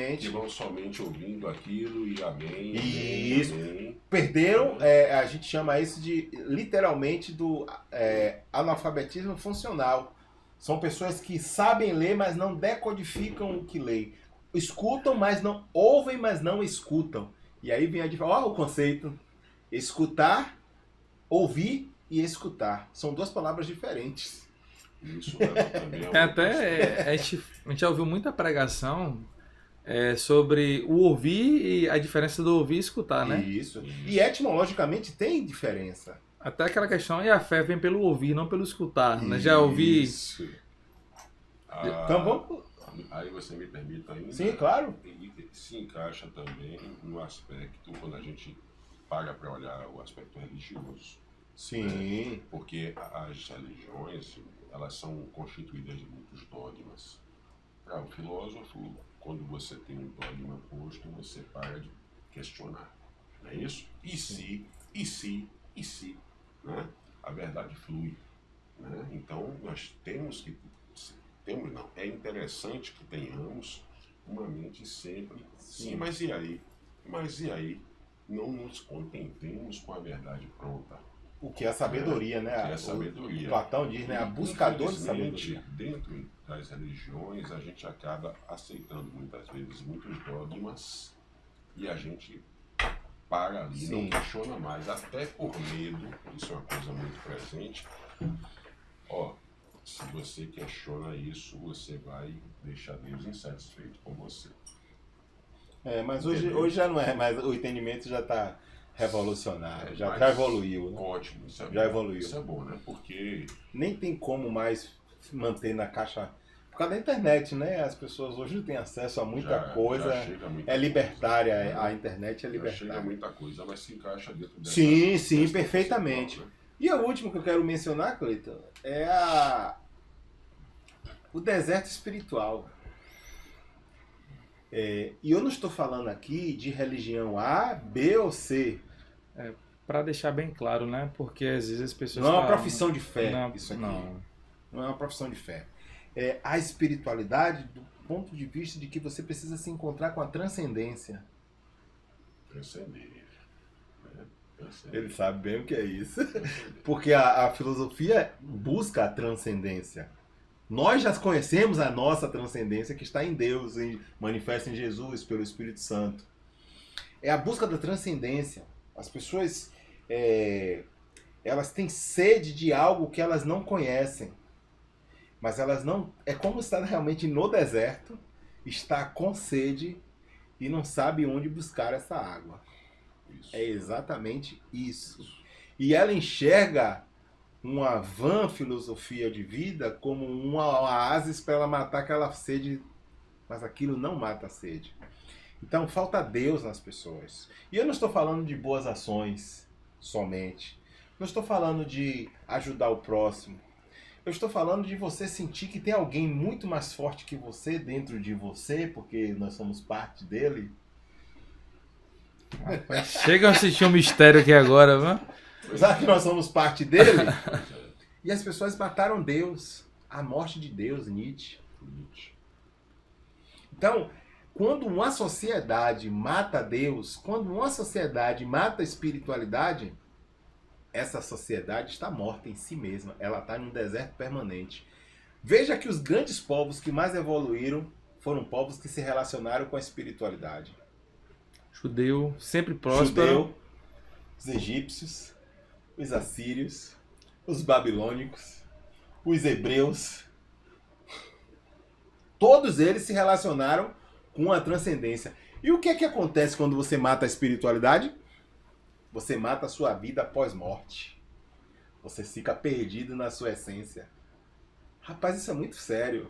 Exatamente. Que vão somente ouvindo aquilo e amém, Isso. amém. Perderam, a gente chama isso de, literalmente, do analfabetismo funcional. São pessoas que sabem ler, mas não decodificam o que leem. Escutam, mas não ouvem, mas não escutam. E aí vem o conceito. Escutar, ouvir e escutar. São duas palavras diferentes. Isso também é Até a gente já ouviu muita pregação sobre o ouvir e a diferença do ouvir e escutar, né? Isso. E etimologicamente tem diferença. Até aquela questão, e a fé vem pelo ouvir, não pelo escutar, né? Já ouvi... Isso. Então vamos... Aí você me permite ainda? Sim, claro. E se encaixa também no aspecto, quando a gente para para olhar o aspecto religioso. Sim. Porque as religiões, elas são constituídas de muitos dogmas. Para o filósofo, quando você tem um dogma posto, você para de questionar. Não é isso? E se, né? A verdade flui. Né? Então, nós temos que... não, é interessante que tenhamos uma mente sempre... Sim, mas e aí? Não nos contentemos com a verdade pronta. O que é a sabedoria, né? Que é a sabedoria. O Platão diz, né? A buscador de sabedoria. Dentro das religiões, a gente acaba aceitando muitas vezes muitos dogmas e a gente para ali, não questiona mais, até por medo. Isso é uma coisa muito presente. Se você questiona isso, você vai deixar Deus insatisfeito com você. Mas hoje já não é, mas o entendimento já está revolucionário, já evoluiu. Né? Ótimo, isso é já bom. Evoluiu. Isso é bom, né? Porque... Nem tem como mais manter na caixa... Por causa da internet, né? As pessoas hoje têm acesso a muita coisa. É libertária, coisa, a internet é libertária. Chega muita coisa, mas se encaixa dentro dessa... Sim, perfeitamente. Né? E o último que eu quero mencionar, Cleiton, é o deserto espiritual. E eu não estou falando aqui de religião A, B ou C. Para deixar bem claro, né? Porque às vezes as pessoas... Não é uma profissão de fé, isso aqui. Não é uma profissão de fé. É a espiritualidade do ponto de vista de que você precisa se encontrar com a transcendência. Transcender. Ele sabe bem o que é isso. Porque a filosofia busca a transcendência. Nós já conhecemos a nossa transcendência que está em Deus, manifesta em Jesus, pelo Espírito Santo. É a busca da transcendência. As pessoas elas têm sede de algo que elas não conhecem. Mas elas não... É como estar realmente no deserto, está com sede e não sabe onde buscar essa água. Isso. É exatamente isso. E ela enxerga uma vã filosofia de vida como um oásis para ela matar aquela sede, mas aquilo não mata a sede. Então falta Deus nas pessoas. E eu não estou falando de boas ações somente. Não estou falando de ajudar o próximo. Eu estou falando de você sentir que tem alguém muito mais forte que você dentro de você, porque nós somos parte dele. Chega a assistir um mistério aqui agora, viu? Sabe que nós somos parte dele? E as pessoas mataram Deus. A morte de Deus, Nietzsche. Então, quando uma sociedade mata Deus, quando uma sociedade mata a espiritualidade, essa sociedade está morta em si mesma. Ela está num deserto permanente. Veja que os grandes povos que mais evoluíram foram povos que se relacionaram com a espiritualidade. Judeu, sempre próspero. Os egípcios, os assírios, os babilônicos, os hebreus. Todos eles se relacionaram com a transcendência. E o que é que acontece quando você mata a espiritualidade? Você mata a sua vida após morte. Você fica perdido na sua essência. Rapaz, isso é muito sério.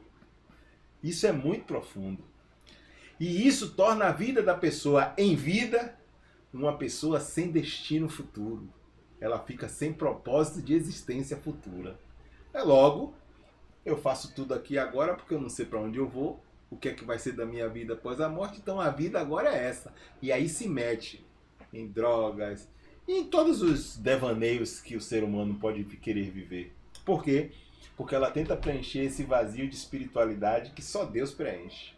Isso é muito profundo. E isso torna a vida da pessoa em vida uma pessoa sem destino futuro. Ela fica sem propósito de existência futura. Logo, eu faço tudo aqui agora porque eu não sei para onde eu vou, o que é que vai ser da minha vida após a morte, então a vida agora é essa. E aí se mete em drogas, e em todos os devaneios que o ser humano pode querer viver. Por quê? Porque ela tenta preencher esse vazio de espiritualidade que só Deus preenche.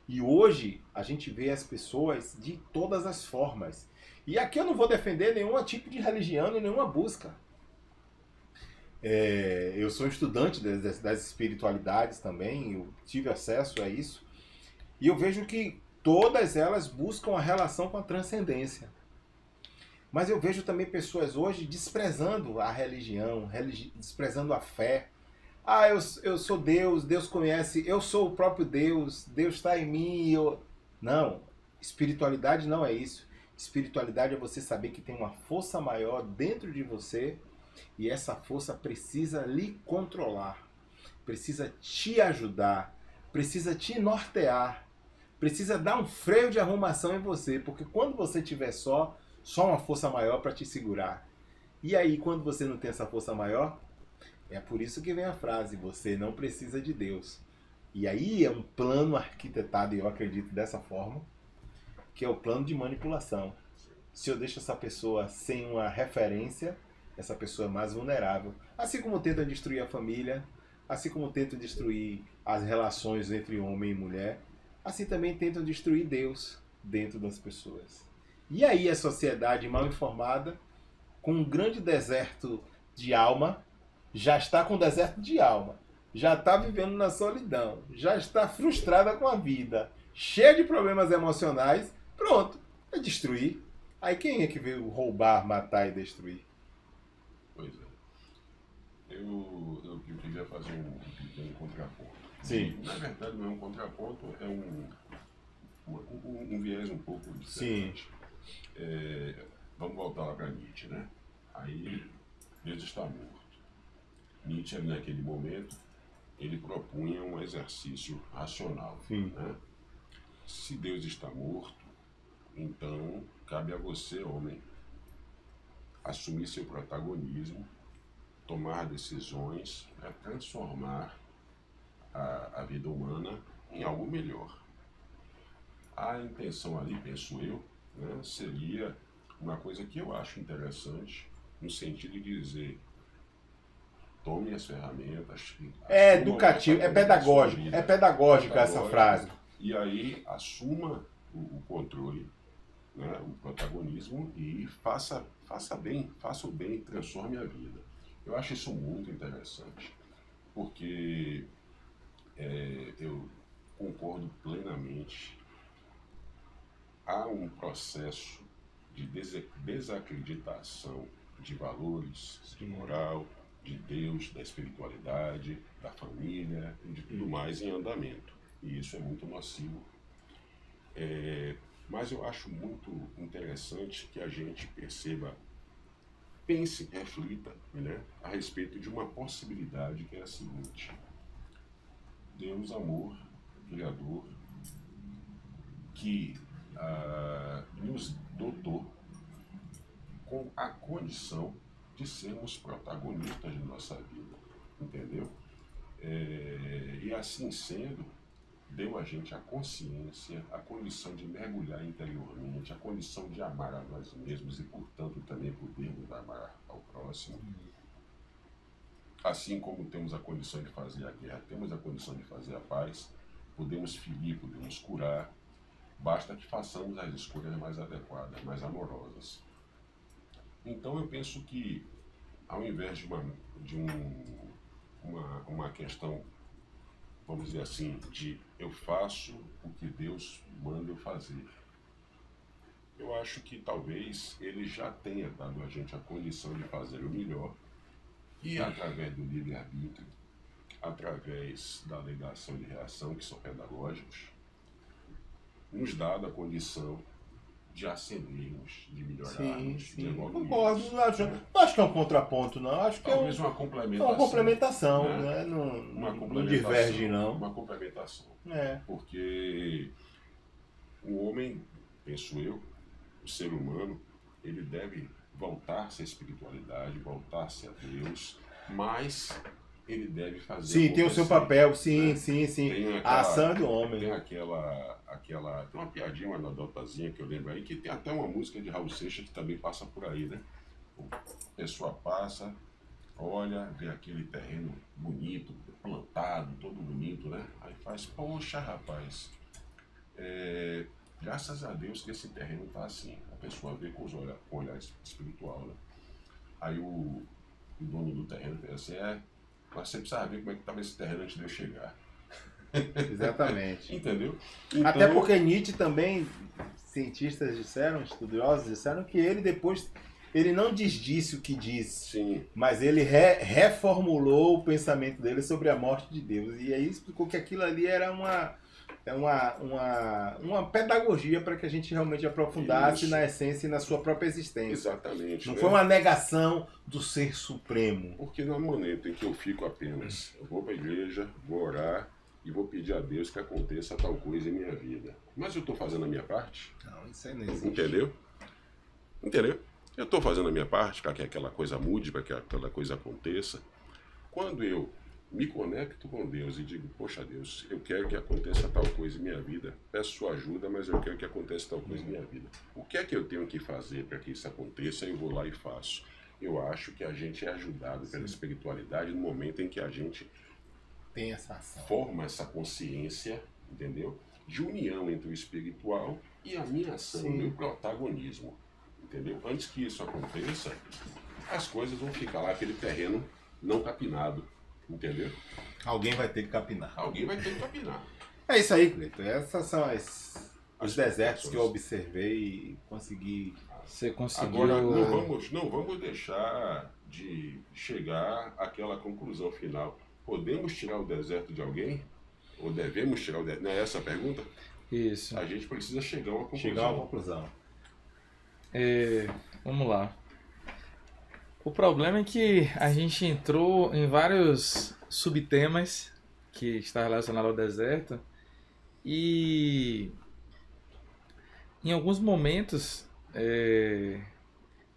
E hoje a gente vê as pessoas de todas as formas. E aqui eu não vou defender nenhum tipo de religião e nenhuma busca. Eu sou estudante das espiritualidades também, eu tive acesso a isso. E eu vejo que todas elas buscam a relação com a transcendência. Mas eu vejo também pessoas hoje desprezando a religião, desprezando a fé. Ah, eu sou Deus, Deus conhece, eu sou o próprio Deus, Deus está em mim. Não, espiritualidade não é isso. Espiritualidade é você saber que tem uma força maior dentro de você e essa força precisa lhe controlar, precisa te ajudar, precisa te nortear, precisa dar um freio de arrumação em você, porque quando você estiver só uma força maior para te segurar. E aí, quando você não tem essa força maior, é por isso que vem a frase, você não precisa de Deus. E aí é um plano arquitetado, e eu acredito dessa forma, que é o plano de manipulação. Se eu deixo essa pessoa sem uma referência, essa pessoa é mais vulnerável. Assim como tentam destruir a família, assim como tentam destruir as relações entre homem e mulher, assim também tentam destruir Deus dentro das pessoas. E aí a sociedade mal informada, com um grande deserto de alma, já está com deserto de alma, já está vivendo na solidão, já está frustrada com a vida, cheia de problemas emocionais, pronto, é destruir. Aí quem é que veio roubar, matar e destruir? Pois é. Eu queria fazer um pequeno contraponto. Sim. Na verdade não é um contraponto, é um viés um pouco diferente. Sim. Vamos voltar lá para Nietzsche, né? Aí Deus está morto. Nietzsche, naquele momento, ele propunha um exercício racional. Sim. Né? Se Deus está morto, então cabe a você, homem, assumir seu protagonismo, tomar decisões para transformar a vida humana em algo melhor. A intenção ali, penso eu, né, seria uma coisa que eu acho interessante, no sentido de dizer, tome as ferramentas. É educativo, é pedagógica essa frase. E aí assuma o controle, né, o protagonismo e faça bem, faça o bem, transforme a vida. Eu acho isso muito interessante, porque eu concordo plenamente. Há um processo de desacreditação de valores, de moral, de Deus, da espiritualidade, da família e de tudo mais em andamento. E isso é muito nocivo. Mas eu acho muito interessante que a gente perceba, pense, reflita, né, a respeito de uma possibilidade que é a seguinte: Deus, amor, Criador, que nos dotou com a condição de sermos protagonistas de nossa vida, entendeu? E assim sendo, deu a gente a consciência, a condição de mergulhar interiormente, a condição de amar a nós mesmos e, portanto, também podermos amar ao próximo. Assim como temos a condição de fazer a guerra, temos a condição de fazer a paz, podemos ferir, podemos curar, basta que façamos as escolhas mais adequadas, mais amorosas. Então eu penso que, ao invés de uma questão, vamos dizer assim, de eu faço o que Deus manda eu fazer, eu acho que talvez ele já tenha dado a gente a condição de fazer o melhor e, através do livre-arbítrio, através da alegação de reação, que são pedagógicos, nos dado a condição de ascendermos, de melhorarmos, de evoluirmos. Concordo, não acho que é um contraponto, não. Acho que talvez uma complementação. Né? Não diverge, não. Uma complementação. É. Porque o homem, penso eu, o ser humano, ele deve voltar-se à espiritualidade, voltar-se a Deus, mas ele deve fazer. Sim, tem o seu papel, sim, né? sim. Tem a ação do homem. Tem tem uma piadinha, uma anedotazinha que eu lembro aí, que tem até uma música de Raul Seixas que também passa por aí, né? A pessoa passa, olha, vê aquele terreno bonito, plantado, todo bonito, né? Aí faz, poxa, rapaz, Graças a Deus que esse terreno está assim. A pessoa vê com com olhar espiritual, né? Aí o dono do terreno fez assim, mas você precisava ver como é que estava esse terreno antes de eu chegar. Exatamente. Entendeu? Até porque Nietzsche também, cientistas disseram, estudiosos disseram que ele depois, ele não desdisse o que disse, Sim. mas ele reformulou o pensamento dele sobre a morte de Deus. E aí explicou que aquilo ali era uma pedagogia para que a gente realmente aprofundasse na essência e na sua própria existência. Exatamente. Não foi uma negação do ser supremo. Porque no momento em que eu fico apenas, eu vou para a igreja, vou orar e vou pedir a Deus que aconteça tal coisa em minha vida. Mas eu estou fazendo a minha parte? Não, isso aí não existe. Entendeu? Eu estou fazendo a minha parte para que aquela coisa mude, para que aquela coisa aconteça. Quando eu me conecto com Deus e digo, poxa Deus, eu quero que aconteça tal coisa em minha vida, peço sua ajuda, mas eu quero que aconteça tal coisa em minha vida. O que é que eu tenho que fazer para que isso aconteça? Eu vou lá e faço. Eu acho que a gente é ajudado pela espiritualidade no momento em que a gente tem essa ação, forma essa consciência, entendeu? De união entre o espiritual e a minha ação, o meu protagonismo, entendeu? Antes que isso aconteça, as coisas vão ficar lá, aquele terreno não capinado, entendeu? Alguém vai ter que capinar. Alguém vai ter que capinar. É isso aí, Cleiton. Essas são os desertos que eu observei e consegui. Você conseguiu... Agora, não vamos deixar de chegar àquela conclusão final. Podemos tirar o deserto de alguém? Ou devemos tirar o deserto? Não é essa a pergunta? Isso. A gente precisa chegar a uma conclusão. Chegar a uma conclusão. Vamos lá. O problema é que a gente entrou em vários subtemas que está relacionado ao deserto e em alguns momentos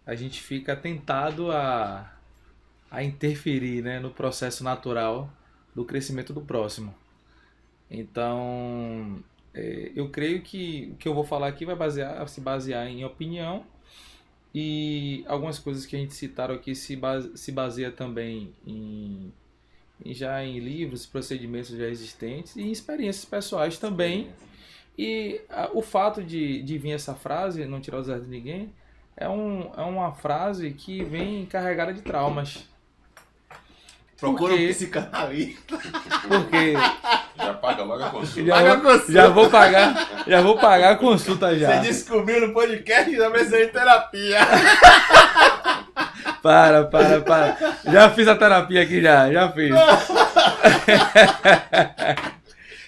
a gente fica tentado a interferir, né, no processo natural do crescimento do próximo. Então, eu creio que o que eu vou falar aqui vai se basear em opinião e algumas coisas que a gente citaram aqui se baseia também já em livros, procedimentos já existentes e em experiências pessoais também. E o fato de vir essa frase, não tirar o deserto de ninguém, é uma frase que vem carregada de traumas. Procura um psicanalista. Porque já paga logo a consulta. Já vou pagar a consulta já. Você descobriu no podcast da precisando de terapia. Para. Já fiz a terapia aqui já fiz.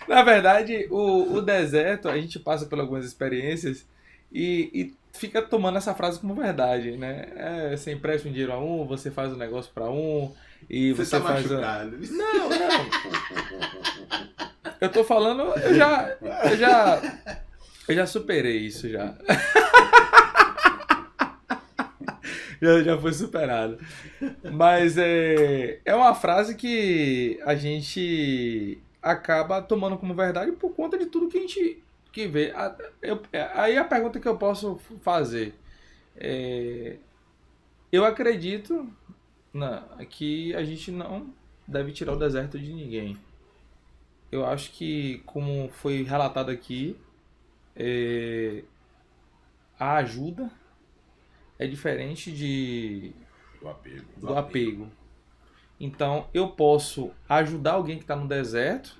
Na verdade, o deserto, a gente passa por algumas experiências e fica tomando essa frase como verdade, né? Você empresta um dinheiro a um, você faz um negócio para um e você tá faz... machucado. Não. Eu tô falando, eu já superei isso já. Já foi superado. Mas é uma frase que a gente acaba tomando como verdade por conta de tudo que a gente vê. Aí a pergunta que eu posso fazer eu acredito que a gente não deve tirar o deserto de ninguém. Eu acho que, como foi relatado aqui, a ajuda é diferente do apego. Então, eu posso ajudar alguém que está no deserto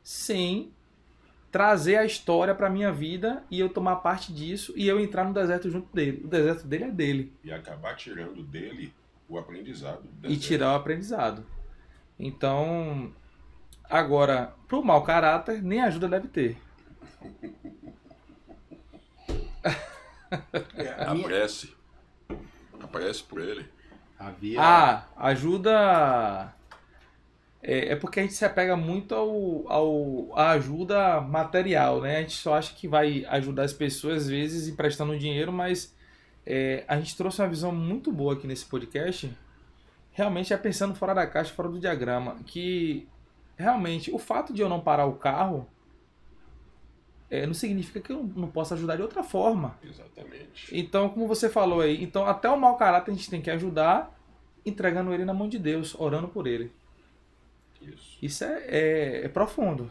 sem trazer a história para minha vida e eu tomar parte disso e eu entrar no deserto junto dele. O deserto dele é dele. E acabar tirando dele o aprendizado. E tirar o aprendizado. Então, agora, pro mau caráter, nem ajuda deve ter. Aparece por ele. Ajuda... É porque a gente se apega muito à ajuda material, né? A gente só acha que vai ajudar as pessoas, às vezes, emprestando dinheiro, mas a gente trouxe uma visão muito boa aqui nesse podcast. Realmente é pensando fora da caixa, fora do diagrama. Que, realmente, o fato de eu não parar o carro não significa que eu não possa ajudar de outra forma. Exatamente. Então, como você falou aí, então até o mau caráter a gente tem que ajudar entregando ele na mão de Deus, orando por ele. Isso. Isso é profundo.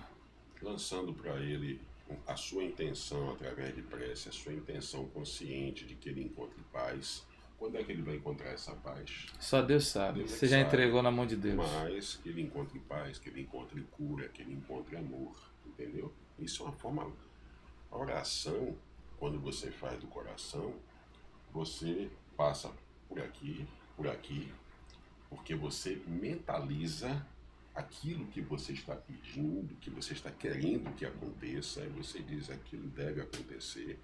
Lançando para ele a sua intenção através de prece, a sua intenção consciente de que ele encontre paz, quando é que ele vai encontrar essa paz? Só Deus sabe. Deus é Você que já sabe. entregou na mão de Deus. Mas que ele encontre paz, que ele encontre cura, que ele encontre amor, entendeu? Isso é uma forma. A oração, quando você faz do coração, você passa por aqui, porque você mentaliza aquilo que você está pedindo, que você está querendo que aconteça, e você diz aquilo deve acontecer.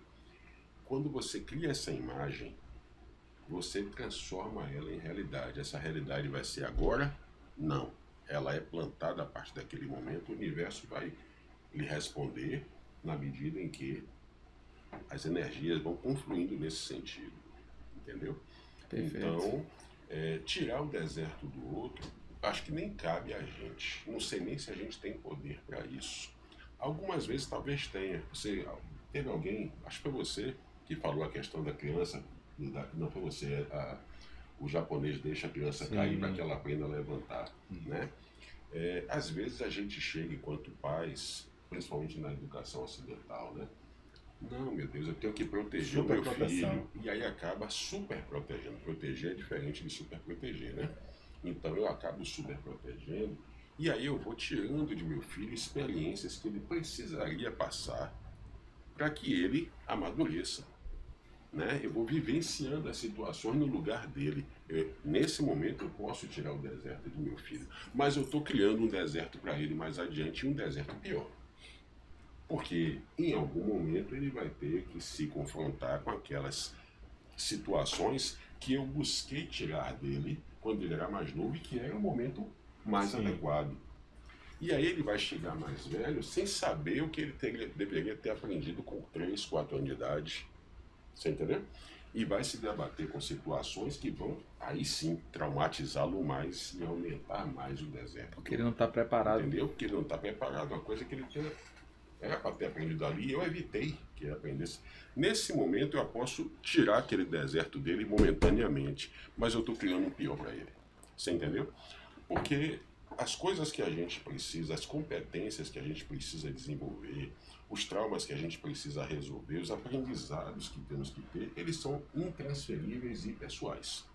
Quando você cria essa imagem, você transforma ela em realidade. Essa realidade vai ser agora? Não. Ela é plantada a partir daquele momento, o universo vai lhe responder na medida em que as energias vão confluindo nesse sentido. Entendeu? Perfeito. Então, tirar o deserto do outro, acho que nem cabe a gente. Não sei nem se a gente tem poder para isso. Algumas vezes talvez tenha. Você, teve alguém, acho que foi você, que falou a questão da criança. Não foi você, o japonês deixa a criança cair para que ela aprenda a levantar, né? Às vezes a gente chega enquanto pais, principalmente na educação ocidental, né? Não, meu Deus, eu tenho que proteger o meu filho. E aí acaba super protegendo. Proteger é diferente de super proteger, né? Então eu acabo super protegendo e aí eu vou tirando de meu filho experiências que ele precisaria passar para que ele amadureça. Né? Eu vou vivenciando as situações no lugar dele. Nesse momento eu posso tirar o deserto de meu filho, mas eu estou criando um deserto para ele mais adiante e um deserto pior. Porque em algum momento ele vai ter que se confrontar com aquelas situações que eu busquei tirar dele quando ele era mais novo e que era o momento mais adequado. E aí ele vai chegar mais velho sem saber o que ele deveria ter aprendido com 3, 4 anos de idade. Você entendeu? E vai se debater com situações que vão, aí sim, traumatizá-lo mais e aumentar mais o deserto. Porque ele não está preparado. Entendeu? Porque ele não está preparado. Uma coisa que ele era para ter aprendido ali e eu evitei que ele aprendesse. Nesse momento eu posso tirar aquele deserto dele momentaneamente, mas eu estou criando um pior para ele. Você entendeu? Porque as coisas que a gente precisa, as competências que a gente precisa desenvolver, os traumas que a gente precisa resolver, os aprendizados que temos que ter, eles são intransferíveis e pessoais.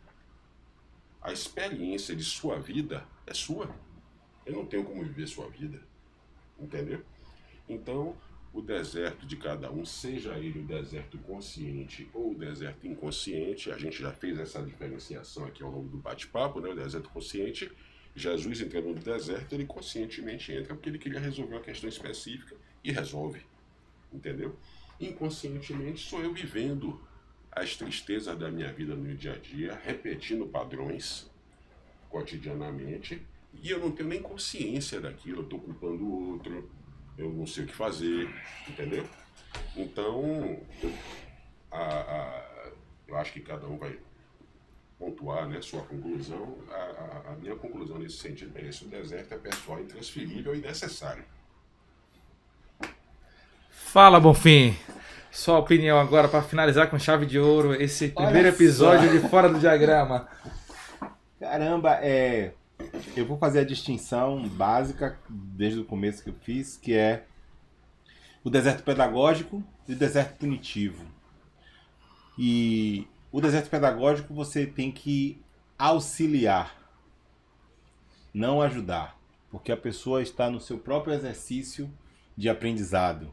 A experiência de sua vida é sua. Eu não tenho como viver sua vida. Entendeu? Então, o deserto de cada um, seja ele o deserto consciente ou o deserto inconsciente, a gente já fez essa diferenciação aqui ao longo do bate-papo, né? O deserto consciente, Jesus entrando no deserto, ele conscientemente entra porque ele queria resolver uma questão específica e resolve, entendeu? Inconscientemente sou eu vivendo as tristezas da minha vida no dia a dia, repetindo padrões cotidianamente, e eu não tenho nem consciência daquilo, eu estou culpando o outro, eu não sei o que fazer, entendeu? Então, eu acho que cada um vai pontuar, né, sua conclusão. A minha conclusão nesse sentido é esse: o deserto é pessoal, intransferível e necessário. Fala, Bonfim. Sua opinião agora para finalizar com chave de ouro esse primeiro episódio de Fora do Diagrama. Caramba, eu vou fazer a distinção básica desde o começo que eu fiz, que é o deserto pedagógico e o deserto punitivo. E o deserto pedagógico você tem que auxiliar, não ajudar, porque a pessoa está no seu próprio exercício de aprendizado.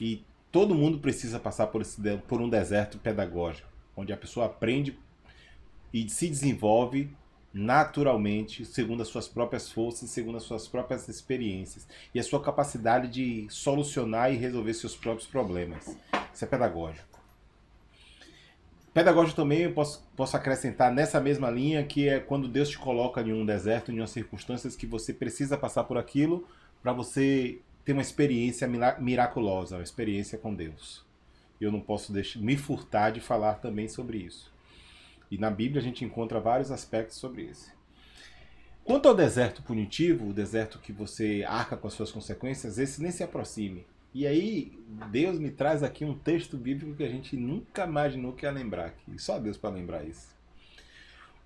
E todo mundo precisa passar por um deserto pedagógico, onde a pessoa aprende e se desenvolve naturalmente, segundo as suas próprias forças, segundo as suas próprias experiências e a sua capacidade de solucionar e resolver seus próprios problemas. Isso é pedagógico. Pedagógico também eu posso acrescentar nessa mesma linha, que é quando Deus te coloca em um deserto, em umas circunstâncias que você precisa passar por aquilo para você ter uma experiência miraculosa, uma experiência com Deus. Eu não posso me furtar de falar também sobre isso. E na Bíblia a gente encontra vários aspectos sobre isso. Quanto ao deserto punitivo, o deserto que você arca com as suas consequências, esse nem se aproxime. E aí, Deus me traz aqui um texto bíblico que a gente nunca imaginou que ia lembrar aqui. Só Deus para lembrar isso.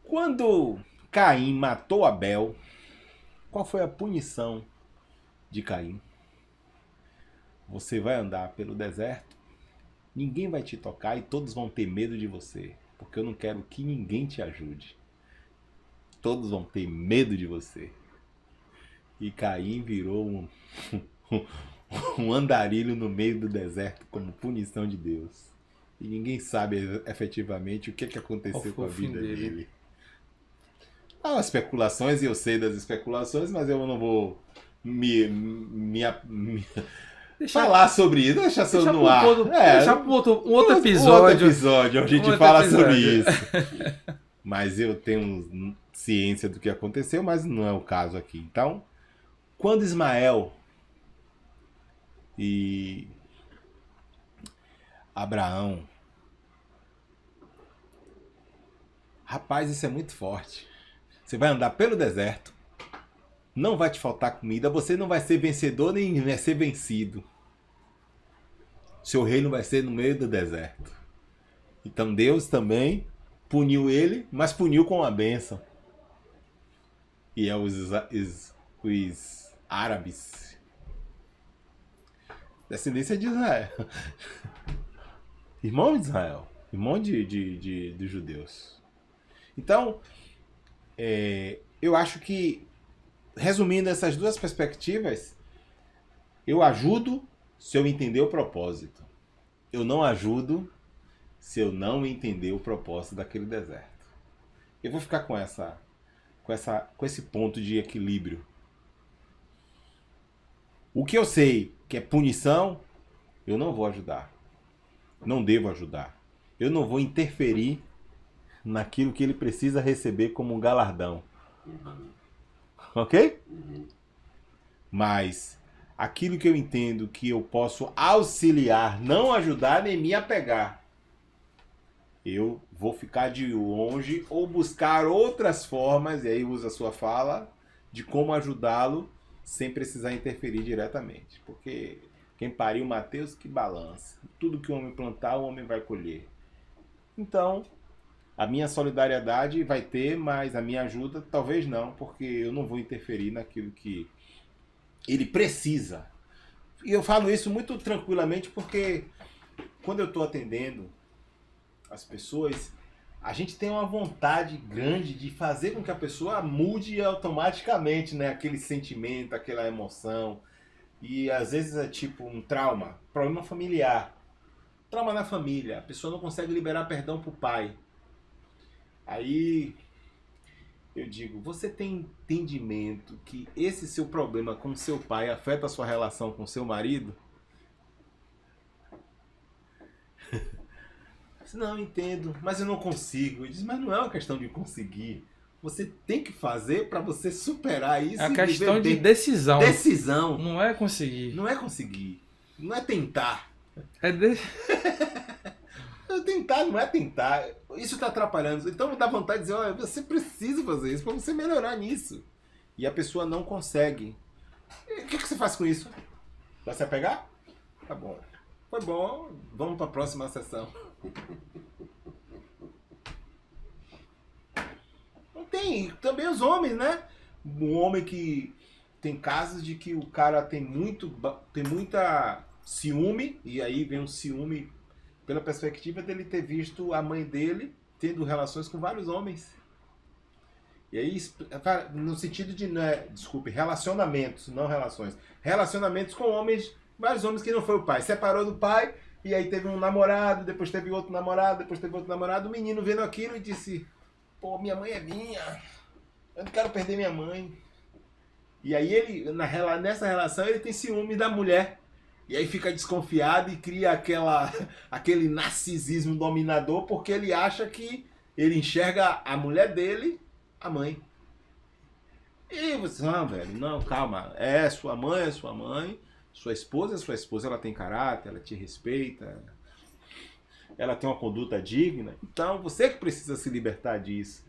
Quando Caim matou Abel, qual foi a punição de Caim? você vai andar pelo deserto, ninguém vai te tocar e todos vão ter medo de você, porque eu não quero que ninguém te ajude. Todos vão ter medo de você. E Caim virou um andarilho no meio do deserto como punição de Deus. E ninguém sabe efetivamente o que aconteceu com a vida dele. Há especulações, e eu sei das especulações, mas eu não vou falar sobre isso, deixar isso no ar. Deixar para um outro episódio. Onde a gente fala sobre isso. Mas eu tenho ciência do que aconteceu, mas não é o caso aqui. Então, quando Ismael e Abraão... Rapaz, isso é muito forte. Você vai andar pelo deserto, não vai te faltar comida, você não vai ser vencedor nem vai ser vencido. Seu reino vai ser no meio do deserto. Então Deus também puniu ele, mas puniu com uma bênção. E é os árabes. Descendência de Israel. Irmão de Israel. Irmão de judeus. Então, eu acho que, resumindo essas duas perspectivas, eu ajudo se eu entender o propósito. Eu não ajudo se eu não entender o propósito daquele deserto. Eu vou ficar com esse ponto de equilíbrio. O que eu sei que é punição, eu não vou ajudar. Não devo ajudar. Eu não vou interferir naquilo que ele precisa receber como um galardão. Ok? Mas aquilo que eu entendo que eu posso auxiliar, não ajudar nem me apegar, eu vou ficar de longe ou buscar outras formas, e aí usa a sua fala, de como ajudá-lo sem precisar interferir diretamente. Porque quem pariu Mateus que balança. Tudo que o homem plantar, o homem vai colher. Então, a minha solidariedade vai ter, mas a minha ajuda talvez não, porque eu não vou interferir naquilo que ele precisa. E eu falo isso muito tranquilamente porque quando eu estou atendendo as pessoas, a gente tem uma vontade grande de fazer com que a pessoa mude automaticamente, né? Aquele sentimento, aquela emoção. E às vezes é tipo um trauma, problema familiar. Trauma na família, a pessoa não consegue liberar perdão pro pai. Aí eu digo, você tem entendimento que esse seu problema com seu pai afeta a sua relação com seu marido? Não, entendo, mas eu não consigo. Eu disse, mas não é uma questão de conseguir. Você tem que fazer para você superar isso. É a questão de decisão. Decisão. Não é conseguir. Não é conseguir. Não é tentar. Tentar não é tentar. Isso está atrapalhando. Então me dá vontade de dizer, olha, você precisa fazer isso para você melhorar nisso. E a pessoa não consegue. E o que você faz com isso? Vai se apegar? Tá bom. Foi bom. Vamos para a próxima sessão. Tem também os homens, né? Um homem que tem casos de que o cara tem muita ciúme, e aí vem um ciúme pela perspectiva dele ter visto a mãe dele tendo relações com vários homens. E aí, no sentido de, relacionamentos, não relações. Relacionamentos com homens, vários homens que não foi o pai. Separou do pai, e aí teve um namorado, depois teve outro namorado, depois teve outro namorado. O menino vendo aquilo e disse, pô, minha mãe é minha, eu não quero perder minha mãe. E aí ele, nessa relação, ele tem ciúme da mulher. E aí fica desconfiado e cria aquele narcisismo dominador, porque ele acha que ele enxerga a mulher dele, a mãe. E você, não, velho, não, calma, é sua mãe, sua esposa, ela tem caráter, ela te respeita, ela tem uma conduta digna, então você que precisa se libertar disso.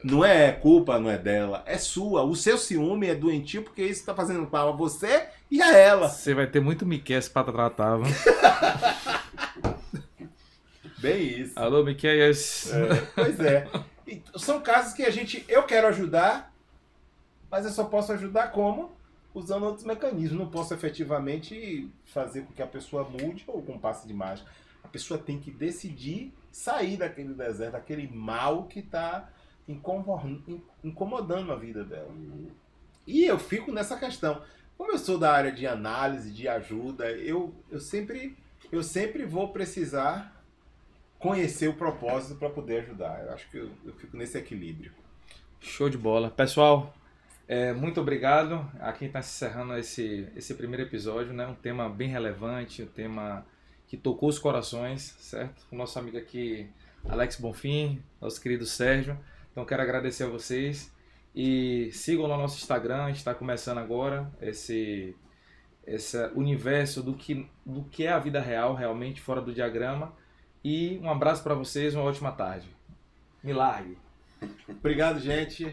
Não é culpa, não é dela, é sua. O seu ciúme é doentio porque isso está fazendo mal a você e a ela. Você vai ter muito Miquel para tratar, viu? Bem isso. Alô, Miquel. Pois é. E são casos que eu quero ajudar, mas eu só posso ajudar como? usando outros mecanismos. Não posso efetivamente fazer com que a pessoa mude ou com um passe de mágica. A pessoa tem que decidir sair daquele deserto, daquele mal que está incomodando a vida dela. E eu fico nessa questão. Como eu sou da área de análise, de ajuda, eu sempre vou precisar conhecer o propósito para poder ajudar. Eu acho que eu fico nesse equilíbrio. Show de bola. Pessoal, muito obrigado a quem está encerrando esse primeiro episódio, né? Um tema bem relevante, um tema que tocou os corações, certo? O nosso amigo aqui, Alex Bonfim, nosso querido Sérgio. Então quero agradecer a vocês e sigam lá no nosso Instagram, a gente está começando agora esse universo do que é a vida real, realmente fora do diagrama. E um abraço para vocês, uma ótima tarde. Me largue. Obrigado, gente.